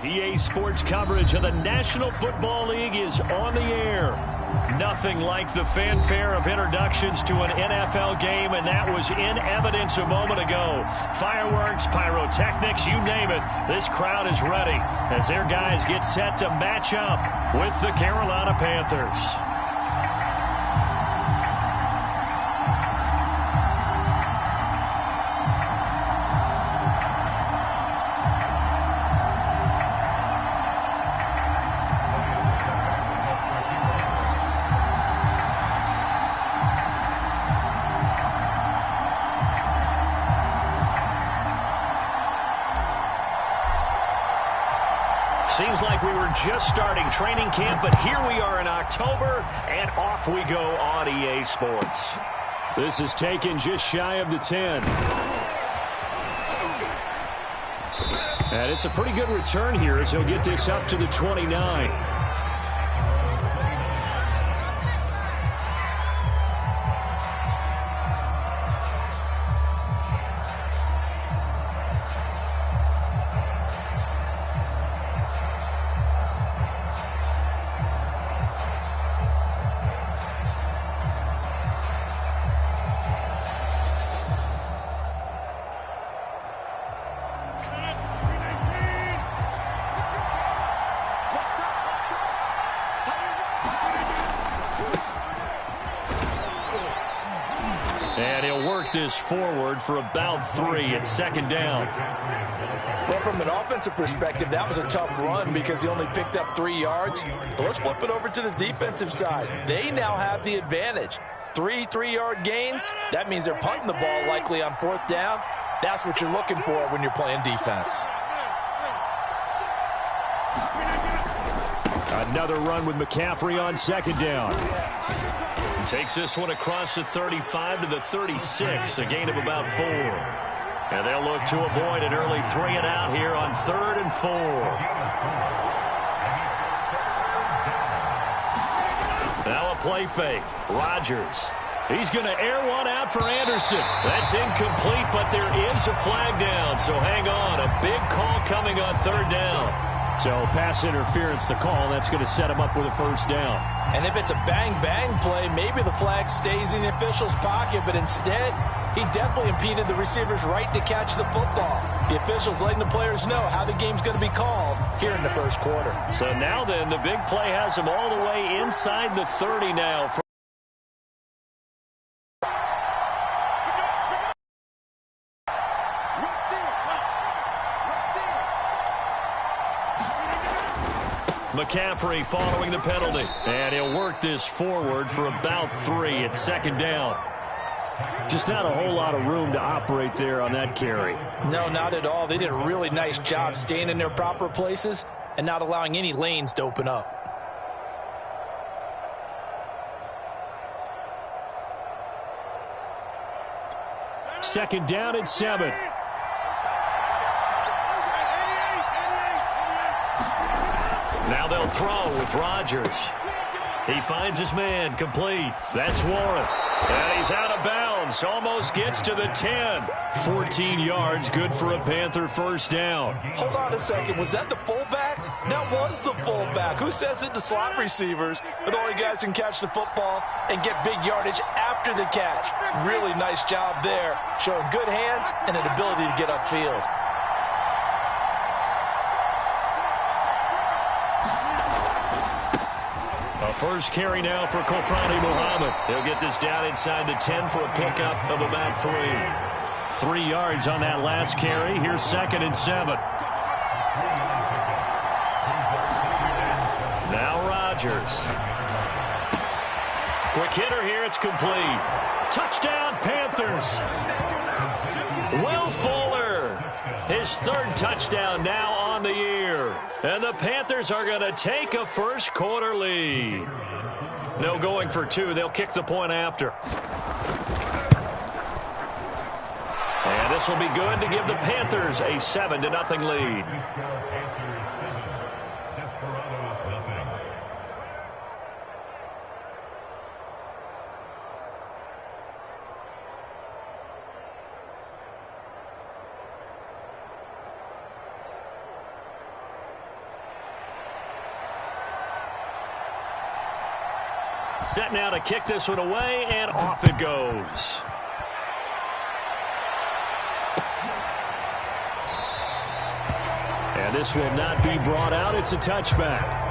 EA Sports coverage of the National Football League is on the air. Nothing like the fanfare of introductions to an NFL game, and that was in evidence a moment ago. Fireworks, pyrotechnics, you name it. This crowd is ready as their guys get set to match up with the Carolina Panthers. Seems like we were just starting training camp, but here we are in October, and off we go on EA Sports. This is taken just shy of the 10. And it's a pretty good return here as he'll get this up to the 29. And he'll work this forward for about 3 at second down. Well, from an offensive perspective, that was a tough run because he only picked up 3 yards. But let's flip it over to the defensive side. They now have the advantage. 3 3-yard gains, that means they're punting the ball likely on 4th down. That's what you're looking for when you're playing defense. Another run with McCaffrey on second down. Takes this one across the 35 to the 36, a gain of about 4. And they'll look to avoid an early 3 and out here on 3rd and 4. Now a play fake. Rodgers. He's going to air one out for Anderson. That's incomplete, but there is a flag down, so hang on. A big call coming on 3rd down. So pass interference to call. That's going to set him up with a 1st down. And if it's a bang-bang play, maybe the flag stays in the official's pocket, but instead, he definitely impeded the receiver's right to catch the football. The official's letting the players know how the game's going to be called here in the 1st quarter. So now then, the big play has him all the way inside the 30 now. McCaffrey following the penalty. And he'll work this forward for about 3 at second down. Just not a whole lot of room to operate there on that carry. No, not at all. They did a really nice job staying in their proper places and not allowing any lanes to open up. Second down at 7. Now they'll throw with Rodgers. He finds his man, complete. That's Warren. And he's out of bounds. Almost gets to the 10. 14 yards, good for a Panther 1st down. Hold on a second. Was that the fullback? That was the fullback. Who says it to slot receivers? But the only guys can catch the football and get big yardage after the catch. Really nice job there, showing good hands and an ability to get upfield. First carry now for Kofrani Muhammad. He'll get this down inside the 10 for a pickup of about 3. 3 yards on that last carry. Here's 2nd and 7. Now Rodgers. Quick hitter here. It's complete. Touchdown Panthers. Will Fuller. His 3rd touchdown now on the year. And the Panthers are going to take a 1st quarter lead. No going for 2. They'll kick the point after. And this will be good to give the Panthers a 7-0 lead. Set now to kick this one away, and off it goes. And this will not be brought out. It's a touchback.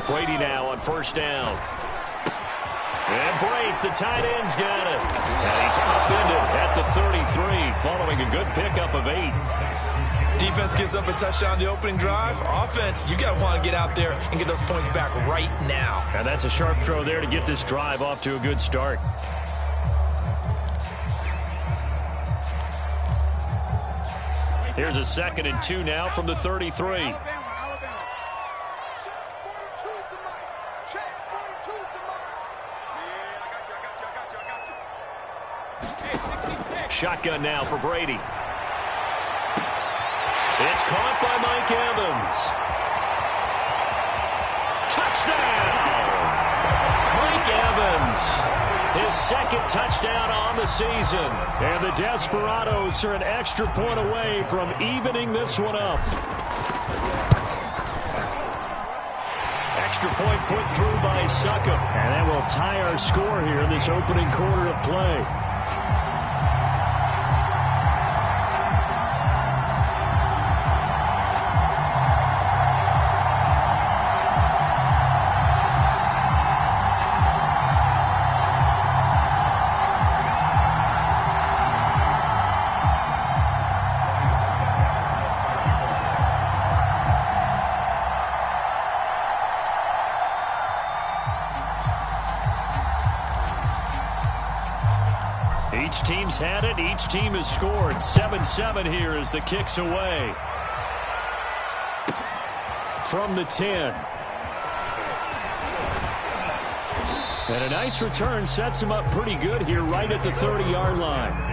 Brady now on first down. And Brate, the tight end's got it. And he's upended at the 33 following a good pickup of 8. Defense gives up a touchdown the opening drive. Offense, you got to want to get out there and get those points back right now. And that's a sharp throw there to get this drive off to a good start. Here's a 2nd and 2 now from the 33. Shotgun now for Brady. It's caught by Mike Evans. Touchdown! Mike Evans, his 2nd touchdown on the season. And the Desperados are an extra point away from evening this one up. Extra point put through by Succop. And that will tie our score here in this opening quarter of play. Each team's had it. Each team has scored. 7-7 here as the kick's away. From the 10. And a nice return sets him up pretty good here right at the 30-yard line.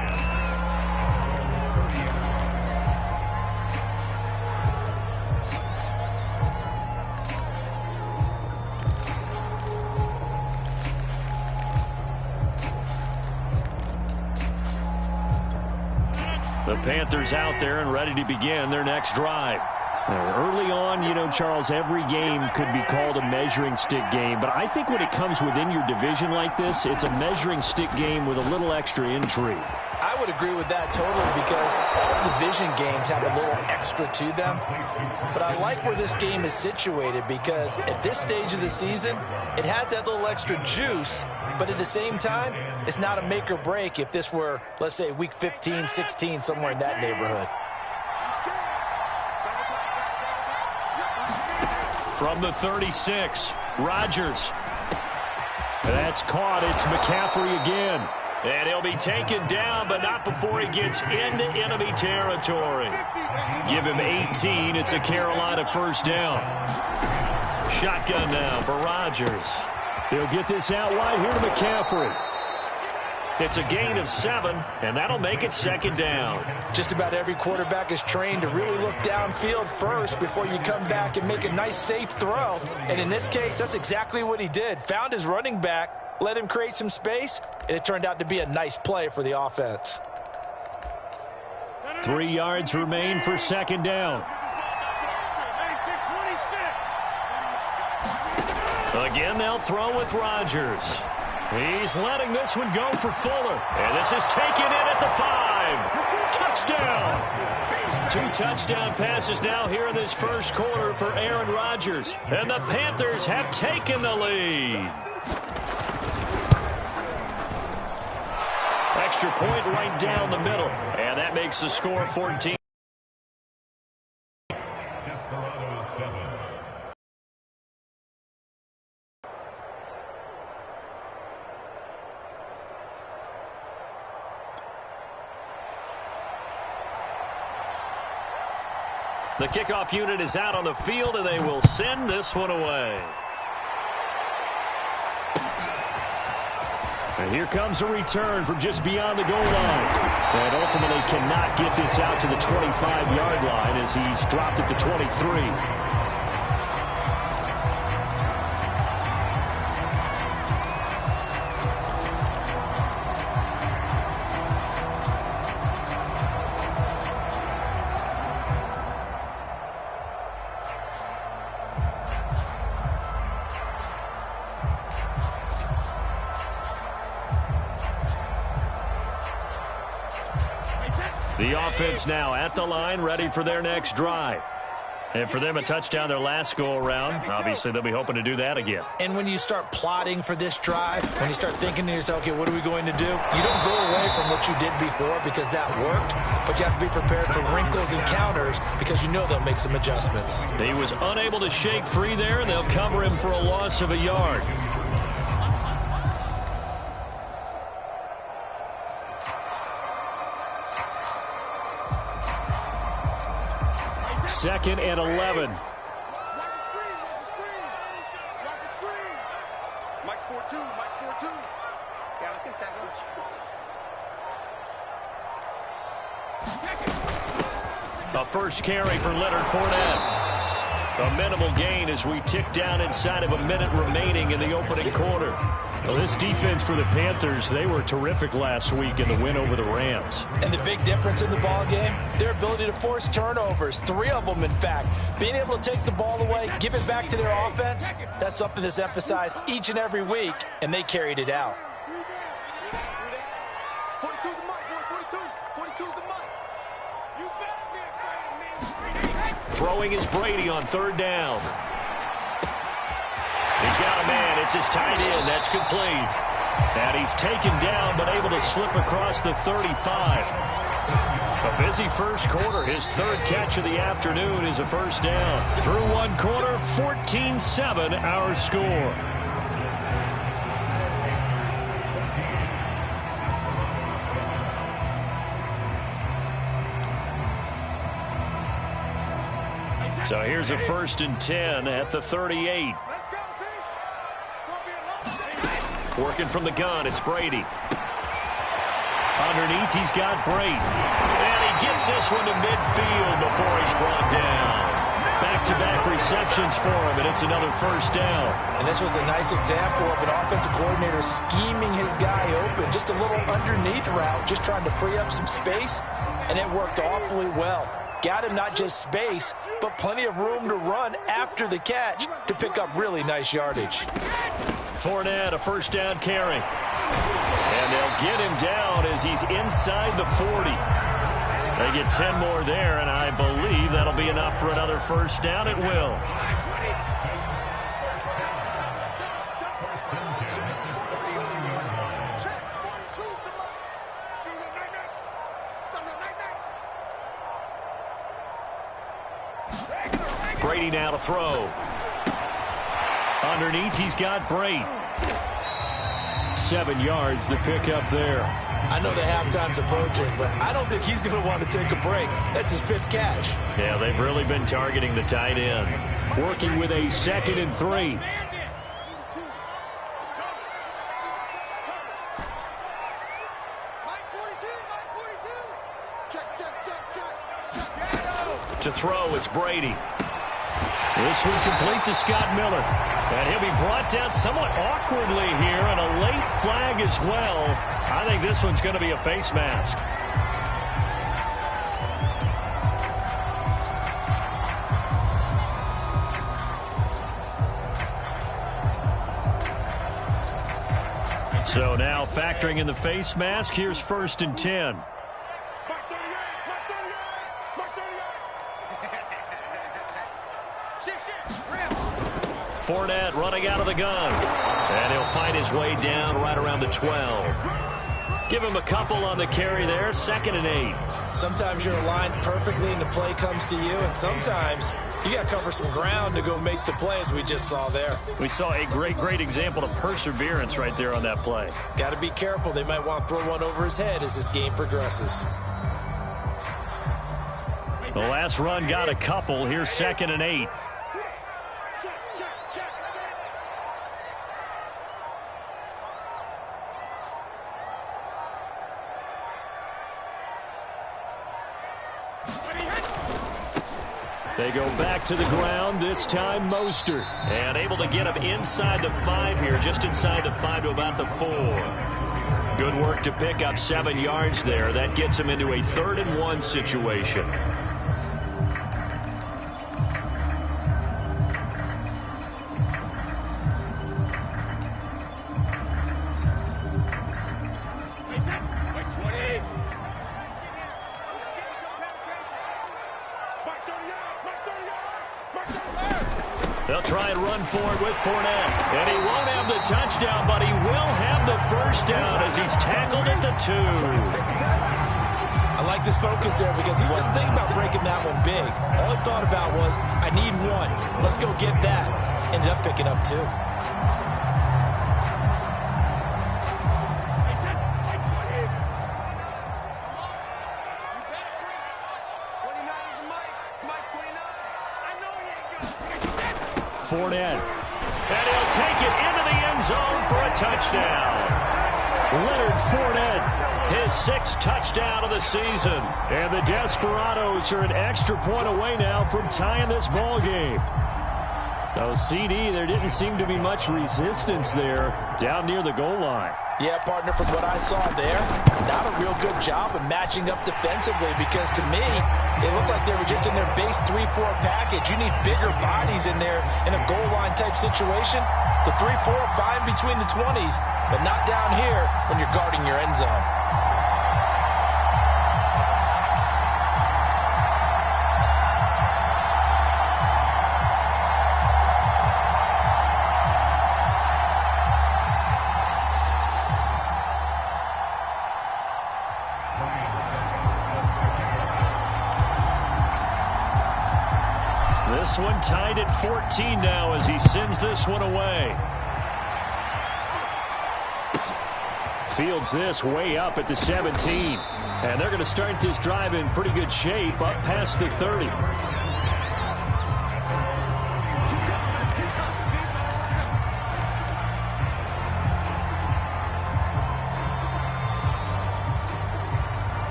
The Panthers out there and ready to begin their next drive. Early on, you know, Charles, every game could be called a measuring stick game. But I think when it comes within your division like this, it's a measuring stick game with a little extra intrigue. I would agree with that totally because all division games have a little extra to them. But I like where this game is situated because at this stage of the season, it has that little extra juice. But at the same time, it's not a make or break if this were, let's say, week 15, 16, somewhere in that neighborhood. From the 36, Rodgers. That's caught. It's McCaffrey again. And he'll be taken down, but not before he gets into enemy territory. Give him 18. It's a Carolina first down. Shotgun now for Rodgers. He'll get this out wide here to McCaffrey. It's a gain of 7, and that'll make it 2nd down. Just about every quarterback is trained to really look downfield first before you come back and make a nice, safe throw. And in this case, that's exactly what he did. Found his running back, let him create some space, and it turned out to be a nice play for the offense. 3 yards remain for 2nd down. Again, they'll throw with Rodgers. He's letting this one go for Fuller. And this is taken in at the 5. Touchdown. 2 touchdown passes now here in this first quarter for Aaron Rodgers. And the Panthers have taken the lead. Extra point right down the middle. And that makes the score 14. The kickoff unit is out on the field, and they will send this one away. And here comes a return from just beyond the goal line. And ultimately cannot get this out to the 25-yard line as he's dropped at the 23. The offense now at the line, ready for their next drive. And for them, a touchdown their last go-around. Obviously, they'll be hoping to do that again. And when you start plotting for this drive, when you start thinking to yourself, okay, what are we going to do? You don't go away from what you did before because that worked, but you have to be prepared for wrinkles and counters because you know they'll make some adjustments. He was unable to shake free there, and they'll cover him for a loss of a yard. Second and 11. Watch the screen. Mike's 4-2. Yeah, let's get sack lunch. A first carry for Leonard Fournette. A minimal gain as we tick down inside of a minute remaining in the opening quarter. Well, this defense for the Panthers, they were terrific last week in the win over the Rams. And the big difference in the ball game, their ability to force turnovers, 3 of them, in fact. Being able to take the ball away, give it back to their offense, that's something that's emphasized each and every week, and they carried it out. 42 the mic, boys. 42 the mic. You better be afraid of me. Throwing is Brady on third down. He's got a man. It's his tight end. That's complete. And he's taken down but able to slip across the 35. A busy first quarter. His third catch of the afternoon is a first down. Through one quarter, 14-7 our score. So here's a 1st and 10 at the 38. Let's go, team. Gonna be a long day. Working from the gun, it's Brady. Underneath, he's got Brady. And he gets this one to midfield before he's brought down. Back-to-back receptions for him, and it's another first down. And this was a nice example of an offensive coordinator scheming his guy open. Just a little underneath route, just trying to free up some space, and it worked awfully well. Got him not just space, but plenty of room to run after the catch to pick up really nice yardage. Fournette, a first down carry. And they'll get him down as he's inside the 40. They get 10 more there, and I believe that'll be enough for another first down. It will. Brady now to throw. Underneath, he's got Brady. 7 yards to pick up there. I know the halftime's approaching, but I don't think he's going to want to take a break. That's his 5th catch. Yeah, they've really been targeting the tight end. Working with a 2nd and 3. To throw, it's Brady. This one complete to Scott Miller. And he'll be brought down somewhat awkwardly here, and a late flag as well. I think this one's going to be a face mask. So now factoring in the face mask, here's 1st and 10. Fournette running out of the gun. And he'll find his way down right around the 12. Give him a couple on the carry there. 2nd and 8. Sometimes you're aligned perfectly and the play comes to you, and sometimes you got to cover some ground to go make the play, as we just saw there. We saw a great example of perseverance right there on that play. Got to be careful. They might want to throw one over his head as this game progresses. The last run got a couple. Here's 2nd and 8. They go back to the ground, this time Mostert. And able to get him inside the 5 here, just inside the 5 to about the 4. Good work to pick up 7 yards there. That gets him into a 3rd and 1 situation. They'll try and run for it with Fournette. And he won't have the touchdown, but he will have the first down as he's tackled at the 2. I like this focus there because he wasn't thinking about breaking that one big. All he thought about was, I need 1. Let's go get that. Ended up picking up 2. Fournette. And he'll take it into the end zone for a touchdown. Leonard Fournette, his 6th touchdown of the season. And the Desperados are an extra point away now from tying this ball game. So CD, there didn't seem to be much resistance there down near the goal line. Yeah, partner, from what I saw there, not a real good job of matching up defensively because to me, it looked like they were just in their base 3-4 package. You need bigger bodies in there in a goal line type situation. The 3-4 fine between the 20s, but not down here when you're guarding your end zone. This one tied at 14 now as he sends this one away. Fields this way up at the 17. And they're going to start this drive in pretty good shape up past the 30.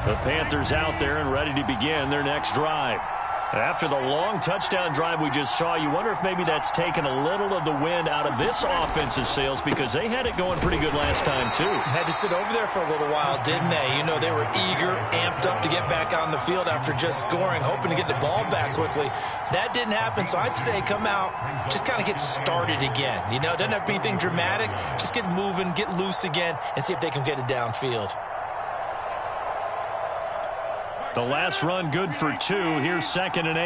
The Panthers out there and ready to begin their next drive. After the long touchdown drive we just saw, you wonder if maybe that's taken a little of the wind out of this offensive sails because they had it going pretty good last time too. Had to sit over there for a little while, didn't they? You know, they were eager, amped up to get back on the field after just scoring, hoping to get the ball back quickly. That didn't happen, so I'd say come out, just kind of get started again. You know, it doesn't have to be anything dramatic. Just get moving, get loose again, and see if they can get it downfield. The last run good for 2. Here's 2nd and 8. We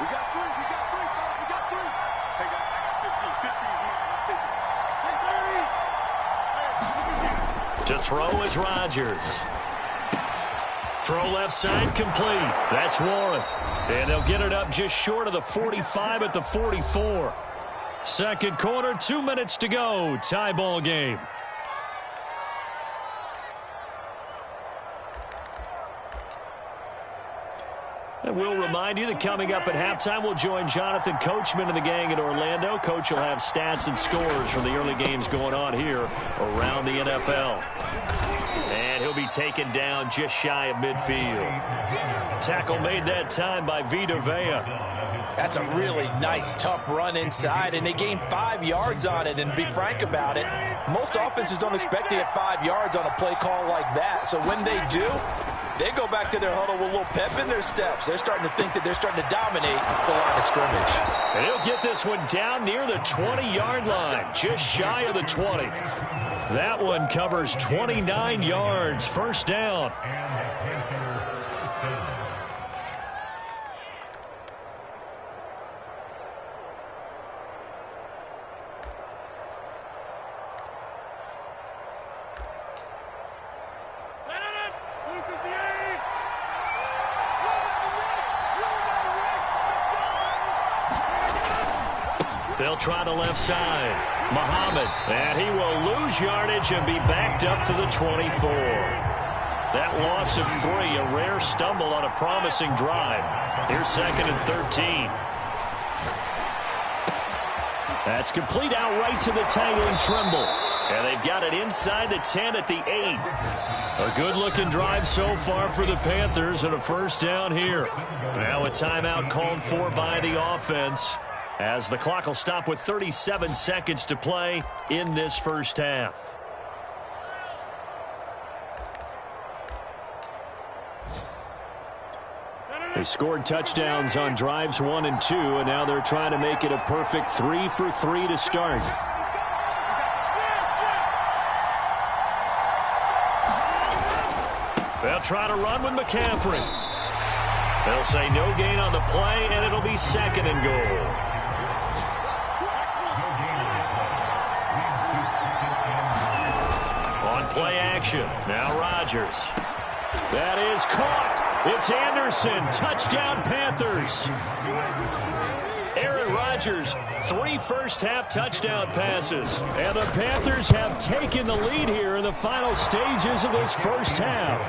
got 3. Hey, I got 15. To throw is Rodgers. Throw left side complete. That's Warren. And they'll get it up just short of the 45 at the 44. Second quarter, 2 minutes to go. Tie ball game. And we'll remind you that coming up at halftime, we'll join Jonathan Coachman and the gang in Orlando. Coach will have stats and scores from the early games going on here around the NFL. And he'll be taken down just shy of midfield. Tackle made that time by Vita Vea. That's a really nice, tough run inside, and they gained 5 yards on it. And to be frank about it, most offenses don't expect to get 5 yards on a play call like that. So when they do, they go back to their huddle with a little pep in their steps. They're starting to think that they're starting to dominate the line of scrimmage. And he'll get this one down near the 20-yard line, just shy of the 20. That one covers 29 yards, first down. They'll try the left side. Muhammad, and he will lose yardage and be backed up to the 24. That loss of 3, a rare stumble on a promising drive. Here's 2nd and 13. That's complete outright to the tangling Trimble. And they've got it inside the 10 at the 8. A good-looking drive so far for the Panthers and a first down here. Now a timeout called for by the offense, as the clock will stop with 37 seconds to play in this first half. They scored touchdowns on drives 1 and 2, and now they're trying to make it a perfect 3 for 3 to start. They'll try to run with McCaffrey. They'll say no gain on the play, and it'll be 2nd and goal. On play action, now Rodgers. That is caught. It's Anderson. Touchdown, Panthers. Aaron Rodgers, 3 first-half touchdown passes. And the Panthers have taken the lead here in the final stages of this first half.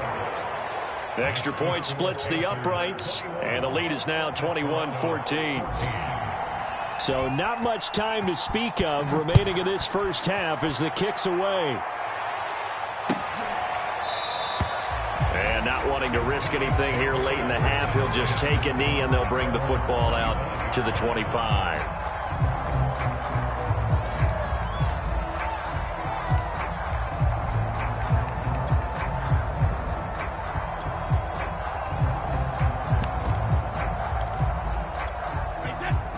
The extra point splits the uprights, and the lead is now 21-14. So not much time to speak of remaining in this first half as the kick's away. And not wanting to risk anything here late in the half, he'll just take a knee and they'll bring the football out to the 25.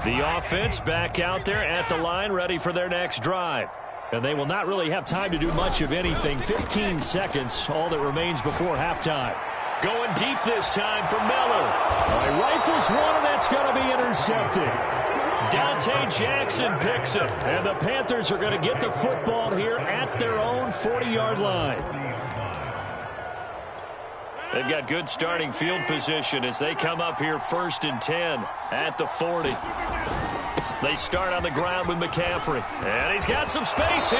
The offense back out there at the line, ready for their next drive. And they will not really have time to do much of anything. 15 seconds, all that remains before halftime. Going deep this time for Miller. He rifles one, and that's going to be intercepted. Dante Jackson picks it. And the Panthers are going to get the football here at their own 40-yard line. They've got good starting field position as they come up here 1st and 10 at the 40. They start on the ground with McCaffrey. And he's got some space here.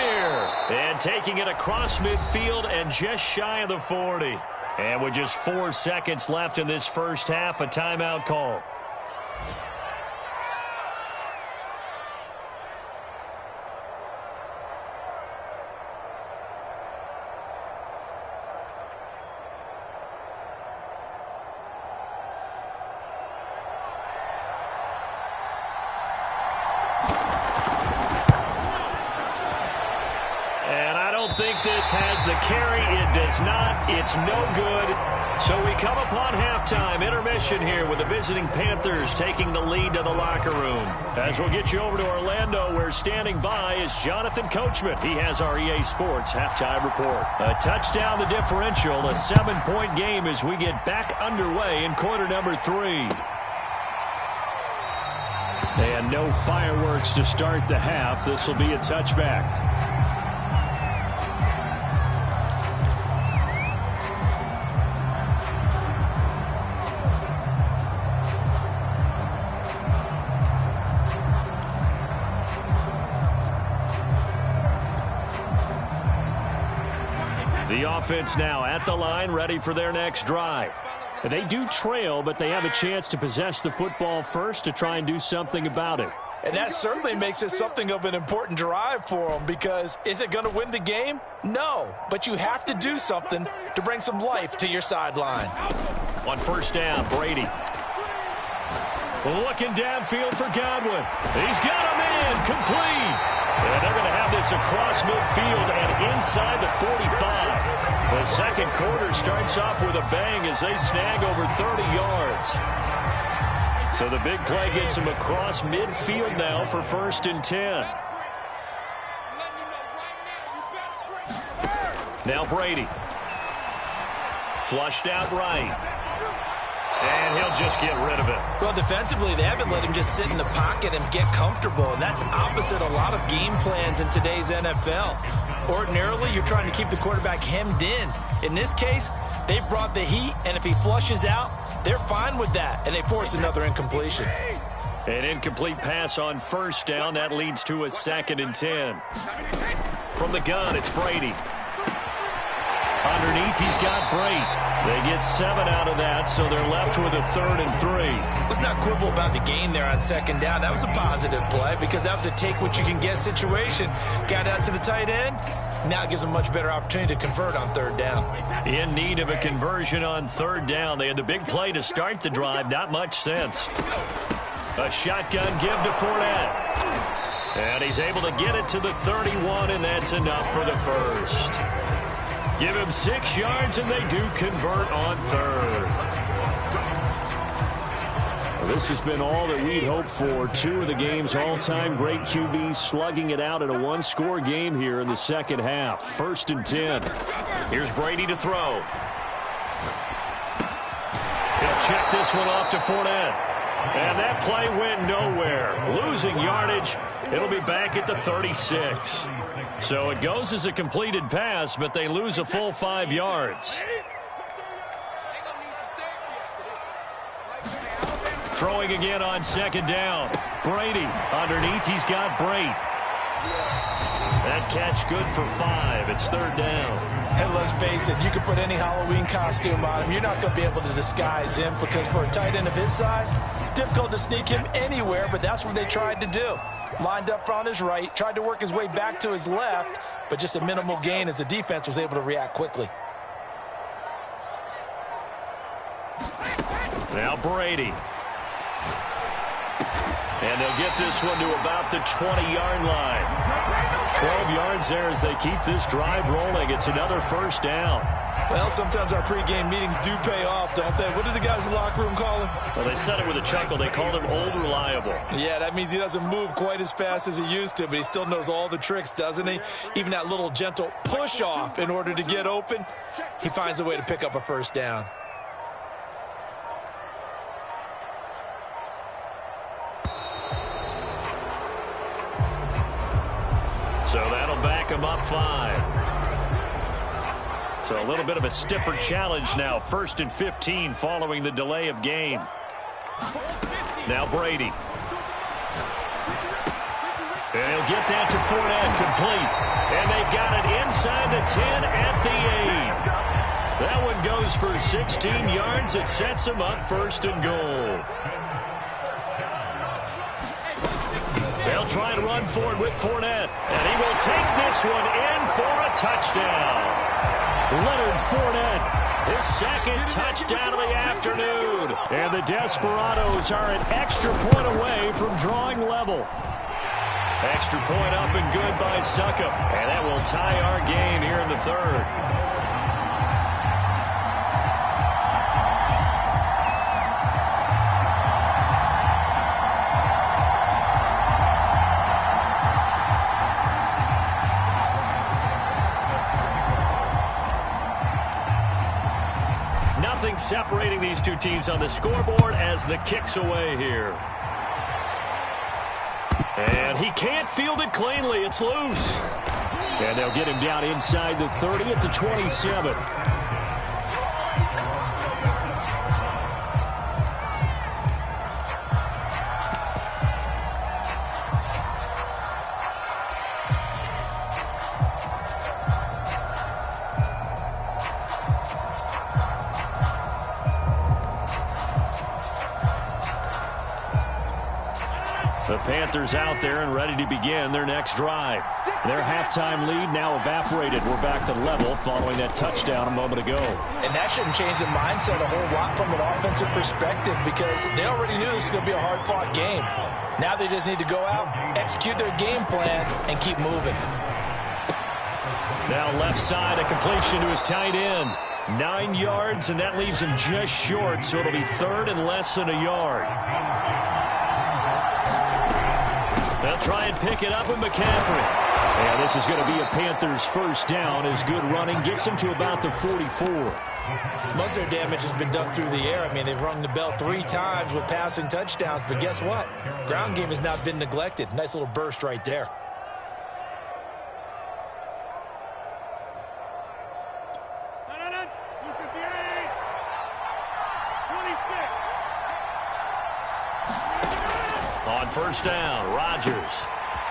And taking it across midfield and just shy of the 40. And with just 4 seconds left in this first half, a timeout call. Has the carry. It does not. It's no good. So we come upon halftime. Intermission here with the visiting Panthers taking the lead to the locker room. As we'll get you over to Orlando, where standing by is Jonathan Coachman. He has our EA Sports halftime report. A touchdown the differential. A 7-point game as we get back underway in quarter number 3. And no fireworks to start the half. This will be a touchback. The offense now at the line, ready for their next drive. They do trail, but they have a chance to possess the football first to try and do something about it. And that certainly makes it something of an important drive for them, because is it going to win the game? No, but you have to do something to bring some life to your sideline. On first down, Brady. Looking downfield for Godwin. He's got him in, complete. And they're going to have this across midfield and inside the 45. The second quarter starts off with a bang as they snag over 30 yards. So the big play gets them across midfield now for 1st and 10. Now Brady. Flushed out right. And he'll just get rid of it. Well, defensively, they haven't let him just sit in the pocket and get comfortable, and that's opposite a lot of game plans in today's NFL. Ordinarily, you're trying to keep the quarterback hemmed in. In this case, they brought the heat, and if he flushes out, they're fine with that, and they force another incompletion. An incomplete pass on first down. That leads to a 2nd and 10. From the gun, it's Brady. Underneath, he's got Brady. They get 7 out of that, so they're left with a 3rd and 3. Let's not quibble about the gain there on 2nd down. That was a positive play because that was a take-what-you-can-get situation. Got out to the tight end. Now it gives them a much better opportunity to convert on 3rd down. In need of a conversion on 3rd down. They had the big play to start the drive. Not much sense. A shotgun give to Fournette. And he's able to get it to the 31, and that's enough for the first. Give him 6 yards, and they do convert on 3rd. Well, this has been all that we'd hoped for. 2 of the game's all-time great QBs slugging it out in a one-score game here in the second half. 1st and 10. Here's Brady to throw. He'll check this one off to Fournette. And that play went nowhere. Losing yardage. It'll be back at the 36. So it goes as a completed pass, but they lose a full 5 yards. Throwing again on 2nd down. Brady underneath. He's got Brady. That catch good for 5. It's 3rd down. And let's face it, you can put any Halloween costume on him. You're not going to be able to disguise him because for a tight end of his size, difficult to sneak him anywhere, but that's what they tried to do. Lined up on his right, tried to work his way back to his left, but just a minimal gain as the defense was able to react quickly. Now Brady. And they'll get this one to about the 20-yard line. 12 yards there as they keep this drive rolling. It's another 1st down. Well, sometimes our pregame meetings do pay off, don't they? What did the guys in the locker room call him? Well, they said it with a chuckle. They called him Old Reliable. Yeah, that means he doesn't move quite as fast as he used to, but he still knows all the tricks, doesn't he? Even that little gentle push-off in order to get open, he finds a way to pick up a 1st down. So that'll back him up 5. So a little bit of a stiffer challenge now. 1st and 15 following the delay of game. Now Brady. And he'll get that to Fournette, complete. And they've got it inside the 10 at the 8. That one goes for 16 yards. It sets him up 1st and goal. They'll try and run for it with Fournette. And he will take this one in for a touchdown. Leonard Fournette, his 2nd touchdown of the afternoon. And the Desperados are an extra point away from drawing level. Extra point up and good by Succop. And that will tie our game here in the 3rd. Separating these two teams on the scoreboard as the kick's away here. And he can't field it cleanly. It's loose. And they'll get him down inside the 30 at the 27. The Panthers out there and ready to begin their next drive. Their halftime lead now evaporated. We're back to level following that touchdown a moment ago. And that shouldn't change the mindset a whole lot from an offensive perspective because they already knew this was going to be a hard-fought game. Now they just need to go out, execute their game plan, and keep moving. Now left side, a completion to his tight end. 9 yards, and that leaves him just short, so it'll be 3rd and less than a yard. They'll try and pick it up with McCaffrey. Yeah, this is going to be a Panthers 1st down as good running gets him to about the 44. Most of their damage has been done through the air. I mean, they've rung the bell 3 times with passing touchdowns, but guess what? Ground game has not been neglected. Nice little burst right there. first down. Rodgers.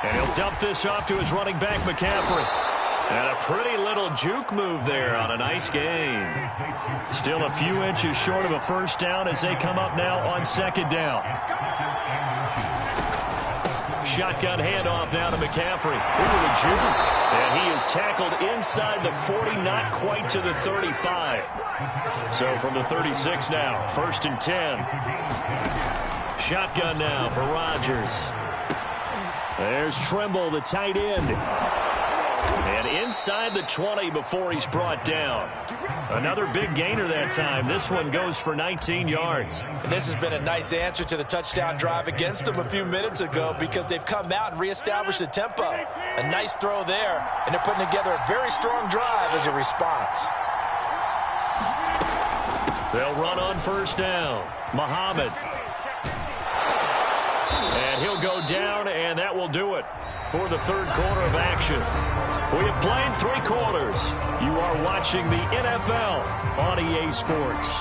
And he'll dump this off to his running back, McCaffrey. And a pretty little juke move there on a nice gain. Still a few inches short of a first down as they come up now on second down. Shotgun handoff now to McCaffrey. Ooh, the juke. And he is tackled inside the 40, not quite to the 35. So from the 36 now, 1st and 10. Shotgun now for Rodgers. There's Trimble, the tight end. And inside the 20 before he's brought down. Another big gainer that time. This one goes for 19 yards. And this has been a nice answer to the touchdown drive against them a few minutes ago because they've come out and reestablished the tempo. A nice throw there, and they're putting together a very strong drive as a response. They'll run on first down. Muhammad. And he'll go down, and that will do it for the third quarter of action. We have played 3 quarters. You are watching the NFL on EA Sports.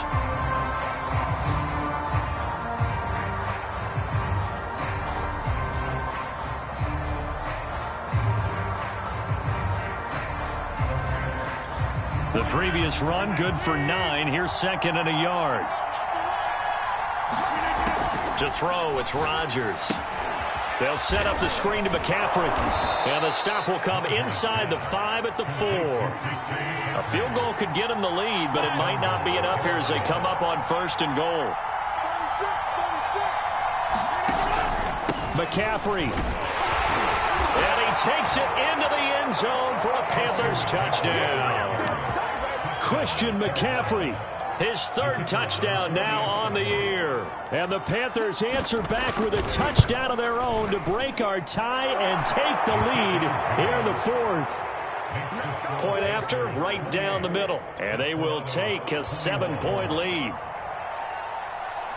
The previous run, good for 9. Here's 2nd and a yard. To throw, it's Rodgers. They'll set up the screen to McCaffrey. And the stop will come inside the 5 at the 4. A field goal could get him the lead, but it might not be enough here as they come up on 1st and goal. McCaffrey. And he takes it into the end zone for a Panthers touchdown. Christian McCaffrey. His 3rd touchdown now on the year. And the Panthers answer back with a touchdown of their own to break our tie and take the lead here in the 4th. Point after, right down the middle. And they will take a 7-point lead.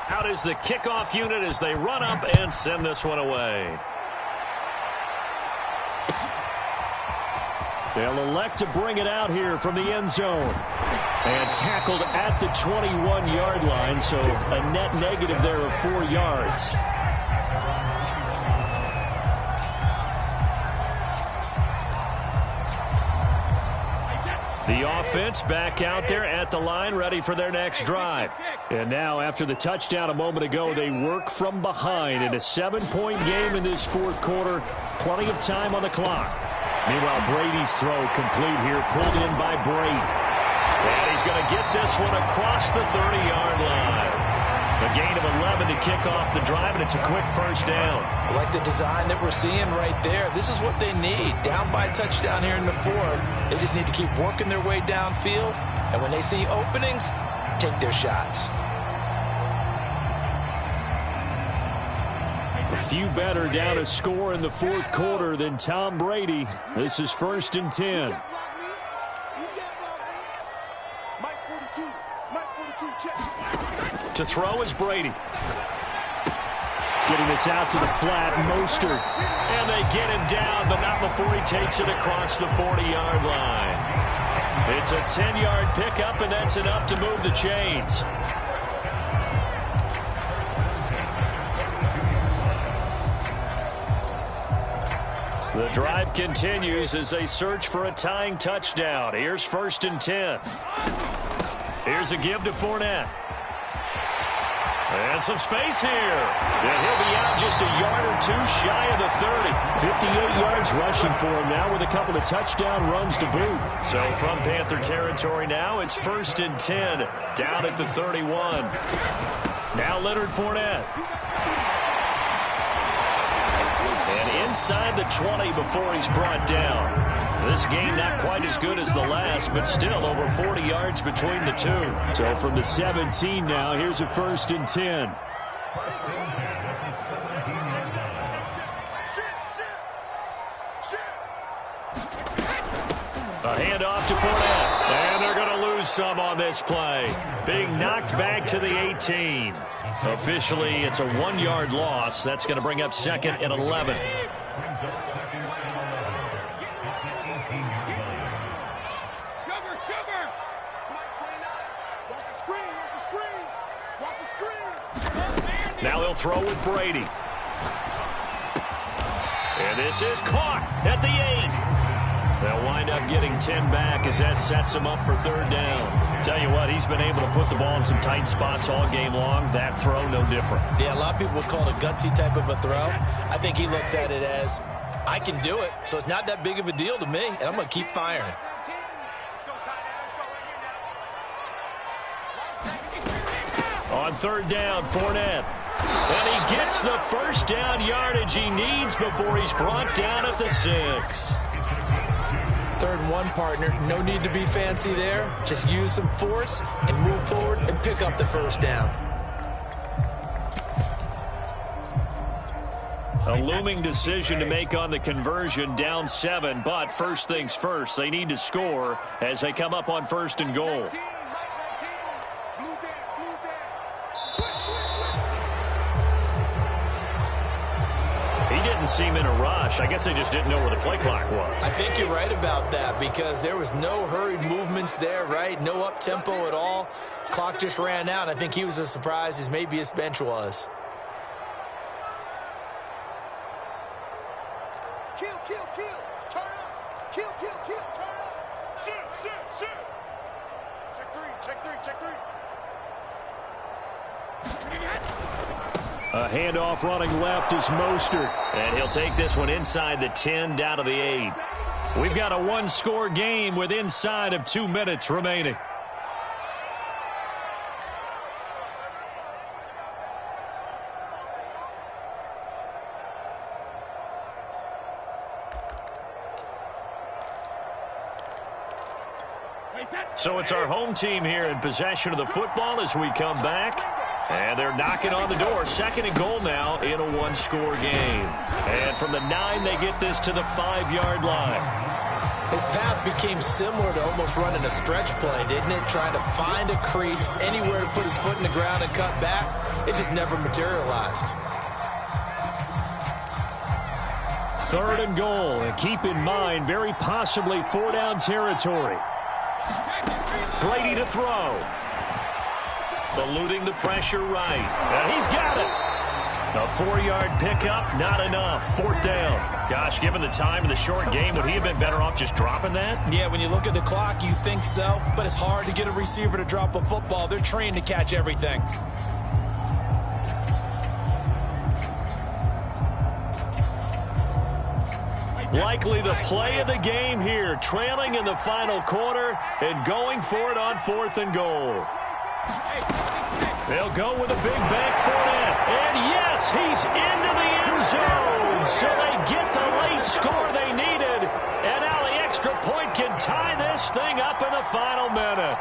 Out is the kickoff unit as they run up and send this one away. They'll elect to bring it out here from the end zone. And tackled at the 21-yard line, so a net negative there of 4 yards. The offense back out there at the line, ready for their next drive. And now, after the touchdown a moment ago, they work from behind in a 7-point game in this 4th quarter. Plenty of time on the clock. Meanwhile, Brady's throw complete here, pulled in by Brady. And he's going to get this one across the 30-yard line. A gain of 11 to kick off the drive, and it's a quick first down. I like the design that we're seeing right there. This is what they need. Down by a touchdown here in the 4th. They just need to keep working their way downfield. And when they see openings, take their shots. A few better down a score in the 4th quarter than Tom Brady. This is 1st and 10. To throw is Brady. Getting this out to the flat, Mostert. And they get him down, but not before he takes it across the 40-yard line. It's a 10-yard pickup, and that's enough to move the chains. The drive continues as they search for a tying touchdown. Here's 1st and 10. Here's a give to Fournette. And some space here. And he'll be out just a yard or 2 shy of the 30. 58 yards rushing for him now with a couple of touchdown runs to boot. So from Panther territory now, it's 1st and 10 down at the 31. Now Leonard Fournette. And inside the 20 before he's brought down. This game not quite as good as the last, but still over 40 yards between the two. So from the 17 now, here's a 1st and 10. A handoff to Fournette. And they're going to lose some on this play. Being knocked back to the 18. Officially, it's a 1-yard loss. That's going to bring up 2nd and 11. Now they'll throw with Brady. And this is caught at the 8. They'll wind up getting 10 back as that sets him up for third down. Tell you what, he's been able to put the ball in some tight spots all game long. That throw, no different. Yeah, a lot of people would call it a gutsy type of a throw. I think he looks at it as, I can do it, so it's not that big of a deal to me, and I'm going to keep firing. On third down, Fournette. And he gets the first down yardage he needs before he's brought down at the 6. 3rd and 1, partner. No need to be fancy there. Just use some force and move forward and pick up the first down. A looming decision to make on the conversion, down 7. But first things first, they need to score as they come up on 1st and goal. Seem in a rush. I guess they just didn't know where the play clock was. I think you're right about that because there was no hurried movements there, right? No up-tempo at all. Clock just ran out. I think he was as surprised as maybe his bench was. Kill, kill, kill. Turn up. Kill, kill, kill. Turn up. Shoot, shoot, shoot. Check 3, check 3, check 3. A handoff running left is Mostert. And he'll take this one inside the 10 down to the 8. We've got a one-score game with inside of 2 minutes remaining. So it's our home team here in possession of the football as we come back. And they're knocking on the door. 2nd and goal now in a one-score game. And from the 9, they get this to the 5-yard line. His path became similar to almost running a stretch play, didn't it? Trying to find a crease, anywhere to put his foot in the ground and cut back. It just never materialized. 3rd and goal. And keep in mind, very possibly 4-down territory. Brady to throw. Eluding the pressure right. And he's got it. A 4-yard pickup, not enough. 4th down. Gosh, given the time of the short game, would he have been better off just dropping that? Yeah, when you look at the clock, you think so. But it's hard to get a receiver to drop a football. They're trained to catch everything. Likely the play of the game here. Trailing in the final quarter and going for it on 4th and goal. They'll go with a big bank for it. And yes, he's into the end zone. So they get the late score they needed. And now the extra point can tie this thing up in the final minute.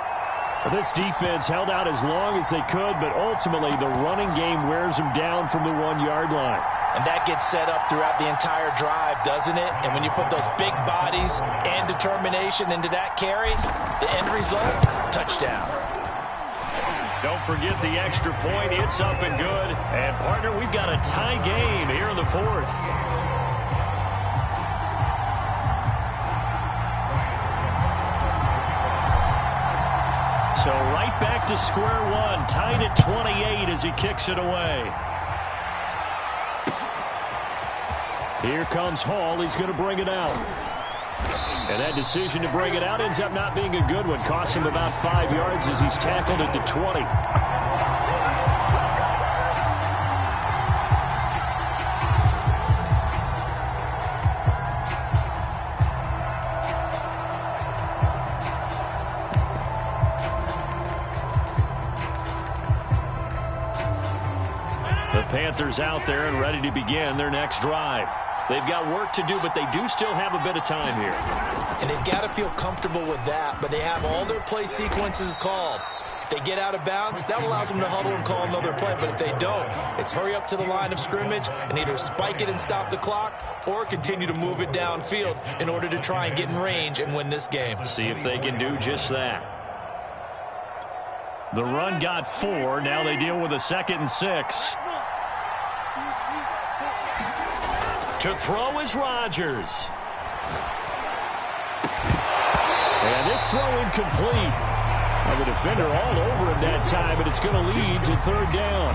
This defense held out as long as they could, but ultimately the running game wears them down from the 1-yard line. And that gets set up throughout the entire drive, doesn't it? And when you put those big bodies and determination into that carry, the end result, touchdown. Don't forget the extra point. It's up and good. And, partner, we've got a tie game here in the 4th. So right back to square one. Tied at 28 as he kicks it away. Here comes Hall. He's going to bring it out. And that decision to bring it out ends up not being a good one. Costs him about 5 yards as he's tackled at the 20. The Panthers out there and ready to begin their next drive. They've got work to do, but they do still have a bit of time here. And they've got to feel comfortable with that, but they have all their play sequences called. If they get out of bounds, that allows them to huddle and call another play, but if they don't, it's hurry up to the line of scrimmage and either spike it and stop the clock or continue to move it downfield in order to try and get in range and win this game. See if they can do just that. The run got 4. Now they deal with a 2nd and 6. To throw is Rodgers. And this throw incomplete. Now the defender all over him that time, but it's going to lead to 3rd down.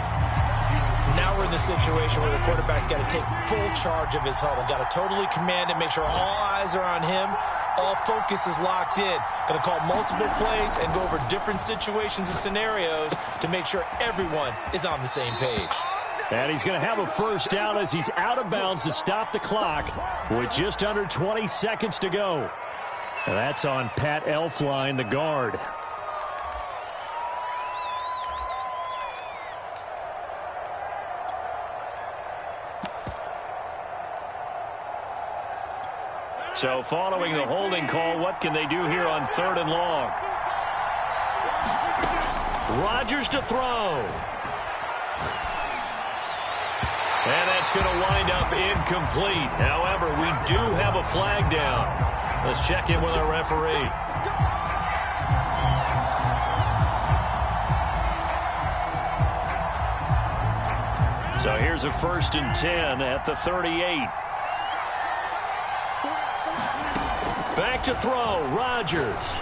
Now we're in the situation where the quarterback's got to take full charge of his huddle. Got to totally command it, make sure all eyes are on him. All focus is locked in. Going to call multiple plays and go over different situations and scenarios to make sure everyone is on the same page. And he's going to have a first down as he's out of bounds to stop the clock with just under 20 seconds to go. And that's on Pat Elflein, the guard. So following the holding call, what can they do here on 3rd and long? Rodgers to throw. And that's going to wind up incomplete. However, we do have a flag down. Let's check in with our referee. So here's a 1st and 10 at the 38. Back to throw, Rodgers.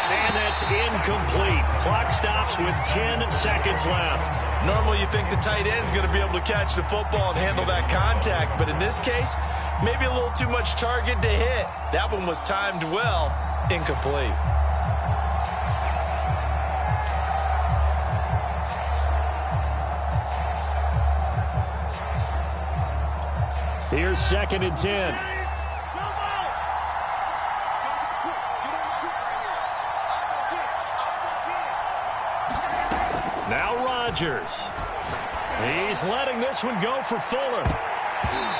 And that's incomplete. Clock stops with 10 seconds left. Normally you think the tight end's going to be able to catch the football and handle that contact, but in this case, maybe a little too much target to hit. That one was timed well, incomplete. Here's 2nd and 10. Now Rodgers. He's letting this one go for Fuller.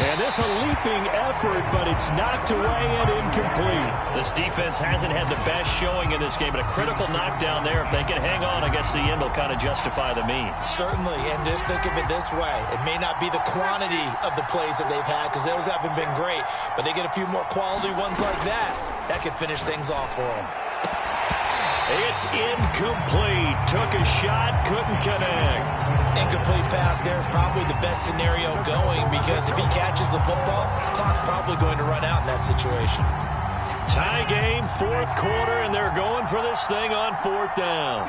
And this a leaping effort, but it's knocked away and incomplete. This defense hasn't had the best showing in this game, but a critical knockdown there. If they can hang on, I guess the end will kind of justify the means. Certainly, and just think of it this way. It may not be the quantity of the plays that they've had, because those haven't been great, but they get a few more quality ones like that. That could finish things off for them. It's incomplete. Took a shot, couldn't connect. Incomplete pass there is probably the best scenario going, because if he catches the football, clock's probably going to run out in that situation. Tie game, 4th quarter, and they're going for this thing on 4th down.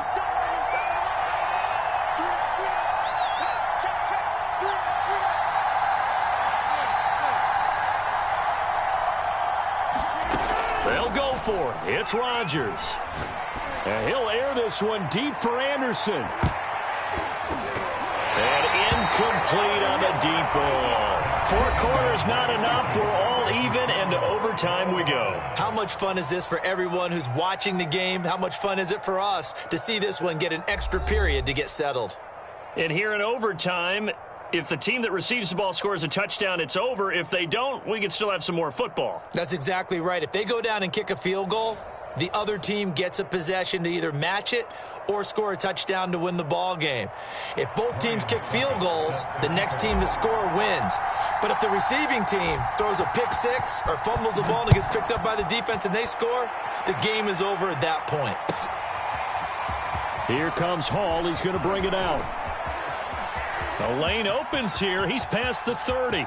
They'll go for it. It's Rodgers. And he'll air this one deep for Anderson. And incomplete on the deep ball. 4 quarters not enough. We're all even, and to overtime we go. How much fun is this for everyone who's watching the game? How much fun is it for us to see this one get an extra period to get settled? And here in overtime, if the team that receives the ball scores a touchdown, it's over. If they don't, we can still have some more football. That's exactly right. If they go down and kick a field goal, the other team gets a possession to either match it or score a touchdown to win the ball game. If both teams kick field goals, the next team to score wins. But if the receiving team throws a pick six or fumbles the ball and it gets picked up by the defense and they score, the game is over at that point. Here comes Hall. He's going to bring it out. The lane opens here. He's past the 30. And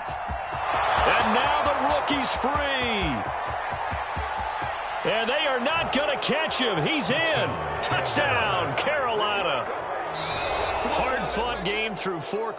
now the rookie's free. And they are not going to catch him. He's in. Touchdown, Carolina. Hard-fought game through 4